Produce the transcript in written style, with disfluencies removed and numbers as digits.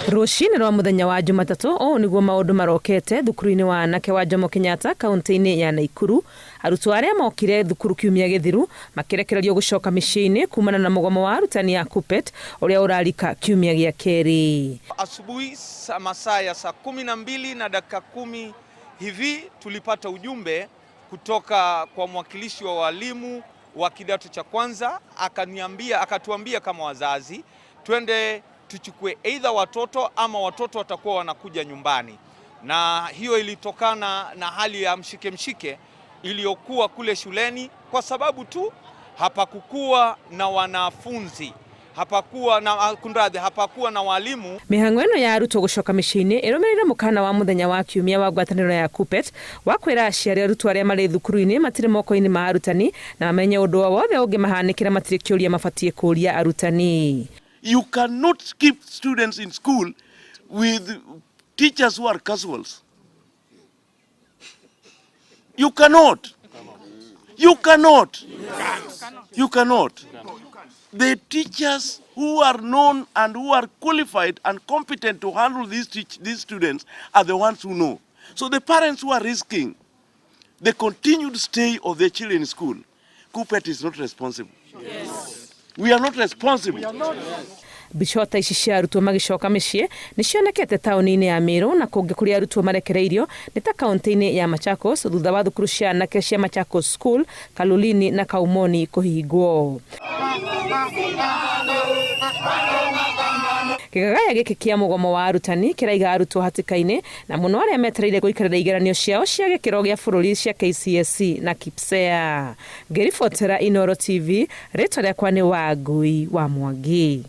Rũcinĩ rwa mũthenya wa Jumatatu nĩguo maũndũ marokete thukuru-inĩ wa anake wa Jomo Kenyatta kaunti-inĩ ya Naikuru. Arutwo arĩa mokire thukuru kiumia gĩthiru makĩrekererio gũcoka mĩciĩ-inĩ kumana na mũgomo wa arutani a KUPPET ũrĩa ũrarika kiumia gĩa kerĩ. Asubuhi masaa ya saa 12:10 hivi tulipata ujumbe kutoka kwa mwakilishi wa walimu wa kidato cha kwanza, akatuambia kama wazazi twende tuchukue either watoto ama watoto watakuwa wanakuja nyumbani. Na hiyo ilitokana na hali ya mshike iliyokuwa kule shuleni, kwa sababu tu hapakuwa na wanafunzi, hapakuwa na walimu. Mihango ĩno ya arutwo gũcoka mĩciĩ-inĩ ĩrũmĩrĩire mũkana wa mũthenya wa kiumia wa ngwatanĩro ya KUPPET wa kwĩra aciari arutwo arĩa marĩ thukuru-inĩ matirĩ moko-inĩ ma arutani na mamenye ũndũ o wothe ũngĩmahanĩkĩra matirĩ kĩũria mabatiĩ kũũria arutani. You cannot keep students in school with teachers who are casuals. You cannot. The teachers who are known and who are qualified and competent to handle these students are the ones who know. So the parents who are risking the continued stay of their children in school, KUPPET is not responsible. Yes. We are not responsible. Bichota ici cia arutwo magicoka mĩciĩ nĩ cionekete taũni-inĩ ya Meru na kũngĩ kũrĩa arutwo marekereirio nĩ ta kaunti-inĩ ya Machakos thutha wa thukuru cia anake cia Machakos School, Kaloleni na Kaumoni kũhingwo. Kĩgagaya gĩkĩ kĩa mũgomo wa arutani kĩraiga arutwo hatĩka-inĩ na mũno arĩa metereire gũikarĩra igeranio ciao cia gĩkĩro gĩa bũrũri cia KCSE na KPSEA. Ngĩribotera Inooro TV, rĩtwa rĩakwa nĩ Wangui wa Mwangi.